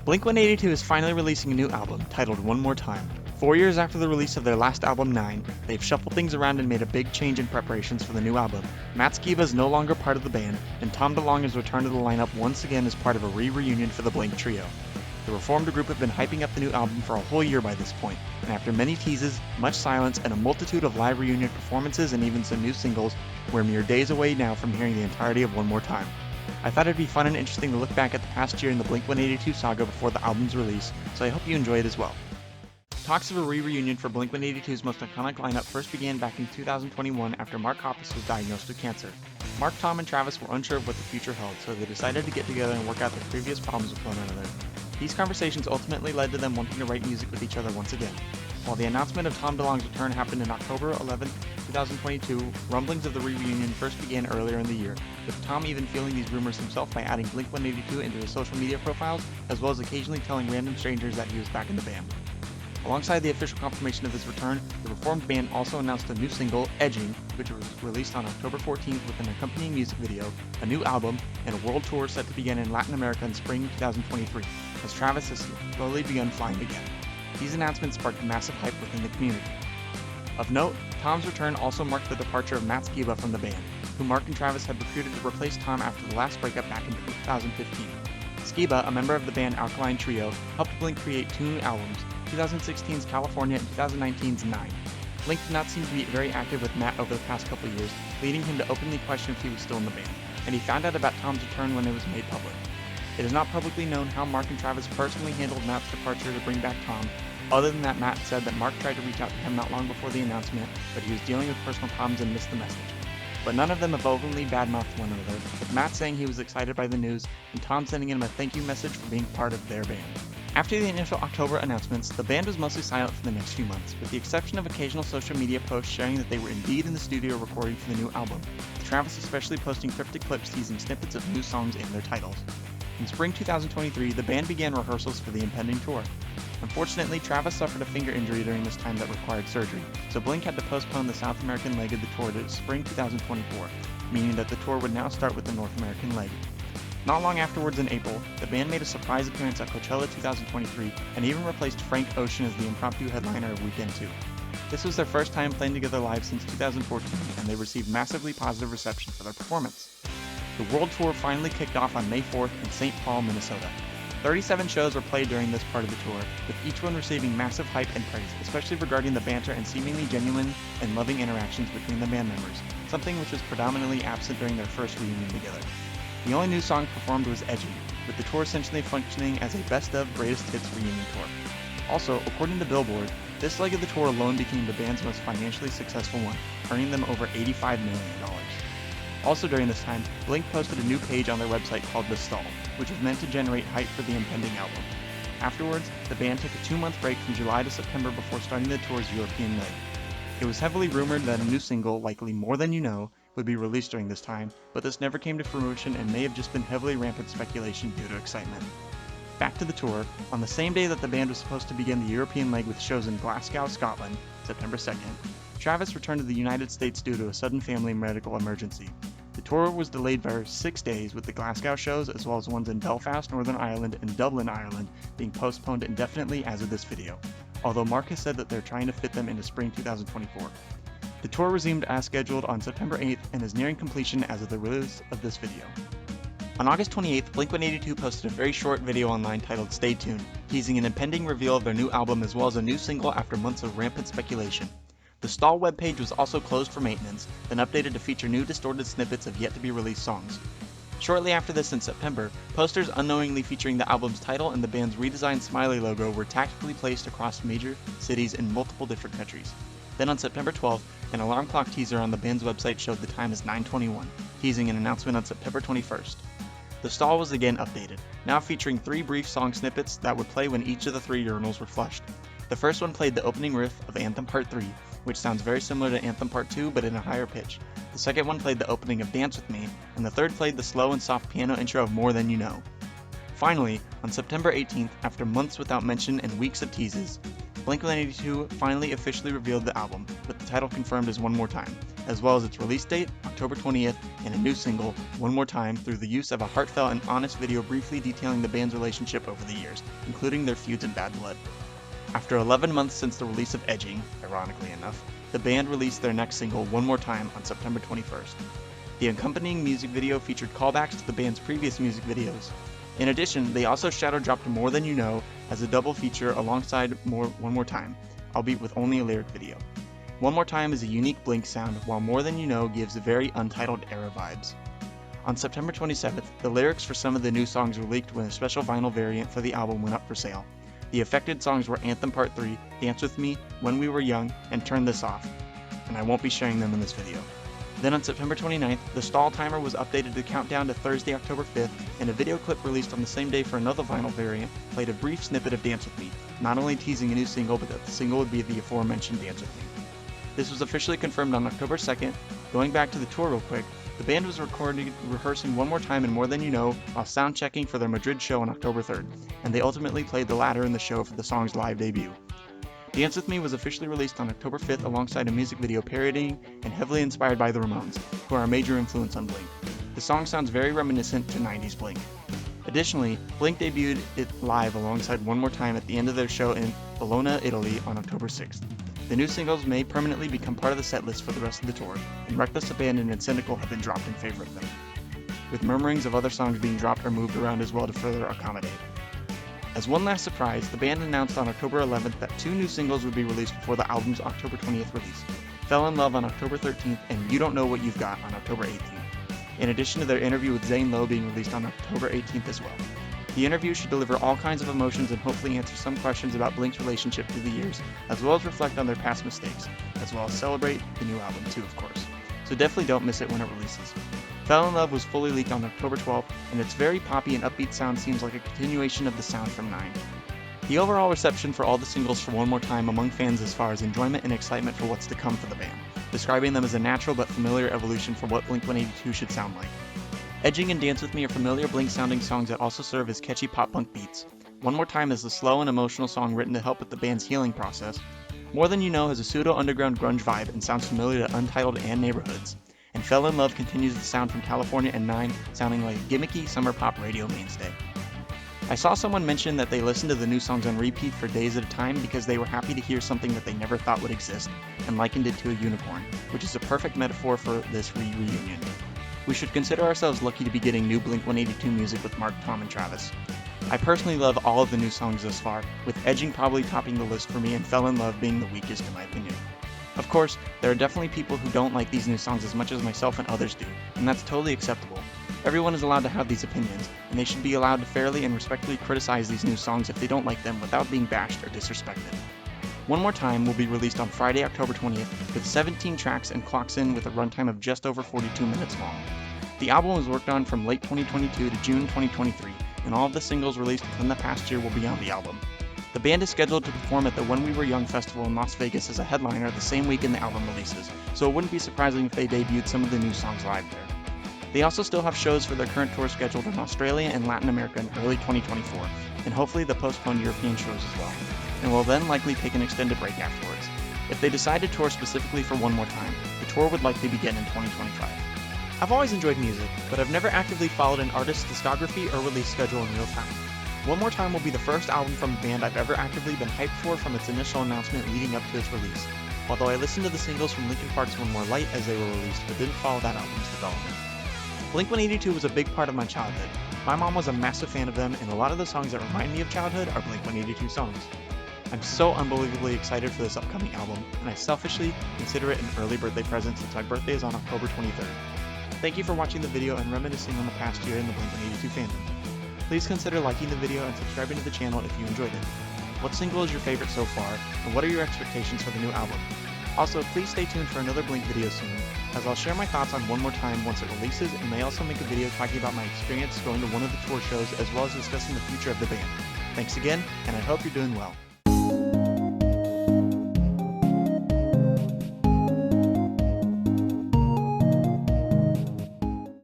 Blink-182 is finally releasing a new album, titled One More Time. 4 years after the release of their last album, 9, they've shuffled things around and made a big change in preparations for the new album. Matt Skiba is no longer part of the band, and Tom DeLonge has returned to the lineup once again as part of a reunion for the Blink trio. The reformed group have been hyping up the new album for a whole year by this point, and after many teases, much silence, and a multitude of live reunion performances and even some new singles, we're mere days away now from hearing the entirety of One More Time. I thought it'd be fun and interesting to look back at the past year in the Blink-182 saga before the album's release, so I hope you enjoy it as well. Talks of a re-reunion for Blink-182's most iconic lineup first began back in 2021 after Mark Hoppus was diagnosed with cancer. Mark, Tom, and Travis were unsure of what the future held, so they decided to get together and work out their previous problems with one another. These conversations ultimately led to them wanting to write music with each other once again. While the announcement of Tom DeLonge's return happened in October 11, 2022, rumblings of the reunion first began earlier in the year, with Tom even fueling these rumors himself by adding Blink-182 into his social media profiles, as well as occasionally telling random strangers that he was back in the band. Alongside the official confirmation of his return, the reformed band also announced a new single, Edging, which was released on October 14th with an accompanying music video, a new album, and a world tour set to begin in Latin America in spring 2023, as Travis has slowly begun flying again. These announcements sparked massive hype within the community. Of note, Tom's return also marked the departure of Matt Skiba from the band, who Mark and Travis had recruited to replace Tom after the last breakup back in 2015. Skiba, a member of the band Alkaline Trio, helped Blink create 2 new albums, 2016's California and 2019's 9. Blink did not seem to be very active with Matt over the past couple years, leading him to openly question if he was still in the band, and he found out about Tom's return when it was made public. It is not publicly known how Mark and Travis personally handled Matt's departure to bring back Tom, other than that Matt said that Mark tried to reach out to him not long before the announcement, but he was dealing with personal problems and missed the message. But none of them have openly badmouthed one another, with Matt saying he was excited by the news, and Tom sending him a thank you message for being part of their band. After the initial October announcements, the band was mostly silent for the next few months, with the exception of occasional social media posts sharing that they were indeed in the studio recording for the new album, with Travis especially posting cryptic clips teasing snippets of new songs in their titles. In spring 2023, the band began rehearsals for the impending tour. Unfortunately, Travis suffered a finger injury during this time that required surgery, so Blink had to postpone the South American leg of the tour to spring 2024, meaning that the tour would now start with the North American leg. Not long afterwards in April, the band made a surprise appearance at Coachella 2023 and even replaced Frank Ocean as the impromptu headliner of Weekend 2. This was their first time playing together live since 2014, and they received massively positive reception for their performance. The world tour finally kicked off on May 4th in St. Paul, Minnesota. 37 shows were played during this part of the tour, with each one receiving massive hype and praise, especially regarding the banter and seemingly genuine and loving interactions between the band members, something which was predominantly absent during their first reunion together. The only new song performed was Edging, with the tour essentially functioning as a best-of greatest hits reunion tour. Also, according to Billboard, this leg of the tour alone became the band's most financially successful one, earning them over $85 million. Also during this time, Blink posted a new page on their website called The Stall, which was meant to generate hype for the impending album. Afterwards, the band took a 2-month break from July to September before starting the tour's European leg. It was heavily rumored that a new single, likely More Than You Know, would be released during this time, but this never came to fruition and may have just been heavily rampant speculation due to excitement. Back to the tour, on the same day that the band was supposed to begin the European leg with shows in Glasgow, Scotland, September 2nd, Travis returned to the United States due to a sudden family medical emergency. The tour was delayed by 6 days, with the Glasgow shows, as well as ones in Belfast, Northern Ireland, and Dublin, Ireland, being postponed indefinitely as of this video, although Mark has said that they're trying to fit them into spring 2024. The tour resumed as scheduled on September 8th and is nearing completion as of the release of this video. On August 28th, Blink-182 posted a very short video online titled Stay Tuned, teasing an impending reveal of their new album as well as a new single after months of rampant speculation. The Stall webpage was also closed for maintenance, then updated to feature new distorted snippets of yet-to-be-released songs. Shortly after this in September, posters unknowingly featuring the album's title and the band's redesigned smiley logo were tactically placed across major cities in multiple different countries. Then on September 12th, an alarm clock teaser on the band's website showed the time as 9:21, teasing an announcement on September 21st. The Stall was again updated, now featuring 3 brief song snippets that would play when each of the 3 urinals were flushed. The first one played the opening riff of Anthem Part 3, which sounds very similar to Anthem Part 2 but in a higher pitch. The second one played the opening of Dance With Me, and the third played the slow and soft piano intro of More Than You Know. Finally, on September 18th, after months without mention and weeks of teases, Blink-182 finally officially revealed the album, with the title confirmed as One More Time, as well as its release date, October 20th, and a new single, One More Time, through the use of a heartfelt and honest video briefly detailing the band's relationship over the years, including their feuds and bad blood. After 11 months since the release of Edging, ironically enough, the band released their next single, One More Time, on September 21st. The accompanying music video featured callbacks to the band's previous music videos. In addition, they also shadow dropped More Than You Know as a double feature alongside One More Time, albeit with only a lyric video. One More Time is a unique Blink sound, while More Than You Know gives very Untitled era vibes. On September 27th, the lyrics for some of the new songs were leaked when a special vinyl variant for the album went up for sale. The affected songs were Anthem Part 3, Dance With Me, When We Were Young, and Turn This Off, and I won't be sharing them in this video. Then on September 29th, the stall timer was updated to count down to Thursday, October 5th, and a video clip released on the same day for another vinyl variant played a brief snippet of Dance With Me, not only teasing a new single, but that the single would be the aforementioned Dance With Me. This was officially confirmed on October 2nd. Going back to the tour real quick, the band was rehearsing One More Time and More Than You Know while sound checking for their Madrid show on October 3rd, and they ultimately played the latter in the show for the song's live debut. Dance With Me was officially released on October 5th alongside a music video parodying and heavily inspired by the Ramones, who are a major influence on Blink. The song sounds very reminiscent to 90s Blink. Additionally, Blink debuted it live alongside One More Time at the end of their show in Bologna, Italy on October 6th. The new singles may permanently become part of the setlist for the rest of the tour, and Reckless Abandon and Cynical have been dropped in favor of them, with murmurings of other songs being dropped or moved around as well to further accommodate. As one last surprise, the band announced on October 11th that 2 new singles would be released before the album's October 20th release, Fell in Love on October 13th and You Don't Know What You've Got on October 18th, in addition to their interview with Zane Lowe being released on October 18th as well. The interview should deliver all kinds of emotions and hopefully answer some questions about Blink's relationship through the years, as well as reflect on their past mistakes, as well as celebrate the new album too, of course. So definitely don't miss it when it releases. Fell in Love was fully leaked on October 12th, and its very poppy and upbeat sound seems like a continuation of the sound from 9. The overall reception for all the singles for One More Time among fans as far as enjoyment and excitement for what's to come for the band, describing them as a natural but familiar evolution for what Blink-182 should sound like. Edging and Dance With Me are familiar Blink-sounding songs that also serve as catchy pop-punk beats. One More Time is a slow and emotional song written to help with the band's healing process. More Than You Know has a pseudo-underground grunge vibe and sounds familiar to Untitled and Neighborhoods. And Fell in Love continues the sound from California and 9, sounding like a gimmicky summer pop radio mainstay. I saw someone mention that they listened to the new songs on repeat for days at a time because they were happy to hear something that they never thought would exist, and likened it to a unicorn, which is a perfect metaphor for this reunion. We should consider ourselves lucky to be getting new Blink-182 music with Mark, Tom, and Travis. I personally love all of the new songs thus far, with Edging probably topping the list for me and Fell in Love being the weakest in my opinion. Of course, there are definitely people who don't like these new songs as much as myself and others do, and that's totally acceptable. Everyone is allowed to have these opinions, and they should be allowed to fairly and respectfully criticize these new songs if they don't like them without being bashed or disrespected. One More Time will be released on Friday, October 20th, with 17 tracks and clocks in with a runtime of just over 42 minutes long. The album was worked on from late 2022 to June 2023, and all of the singles released within the past year will be on the album. The band is scheduled to perform at the When We Were Young festival in Las Vegas as a headliner the same weekend the album releases, so it wouldn't be surprising if they debuted some of the new songs live there. They also still have shows for their current tour scheduled in Australia and Latin America in early 2024, and hopefully the postponed European shows as well, and will then likely take an extended break afterwards. If they decide to tour specifically for One More Time, the tour would likely begin in 2025. I've always enjoyed music, but I've never actively followed an artist's discography or release schedule in real time. One More Time will be the first album from a band I've ever actively been hyped for from its initial announcement leading up to its release, although I listened to the singles from Linkin Park's One More Light as they were released but didn't follow that album's development. Blink-182 was a big part of my childhood. My mom was a massive fan of them, and a lot of the songs that remind me of childhood are Blink-182 songs. I'm so unbelievably excited for this upcoming album, and I selfishly consider it an early birthday present since my birthday is on October 23rd. Thank you for watching the video and reminiscing on the past year in the Blink-182 fandom. Please consider liking the video and subscribing to the channel if you enjoyed it. What single is your favorite so far, and what are your expectations for the new album? Also, please stay tuned for another Blink video soon, as I'll share my thoughts on One More Time once it releases, and may also make a video talking about my experience going to one of the tour shows as well as discussing the future of the band. Thanks again, and I hope you're doing well.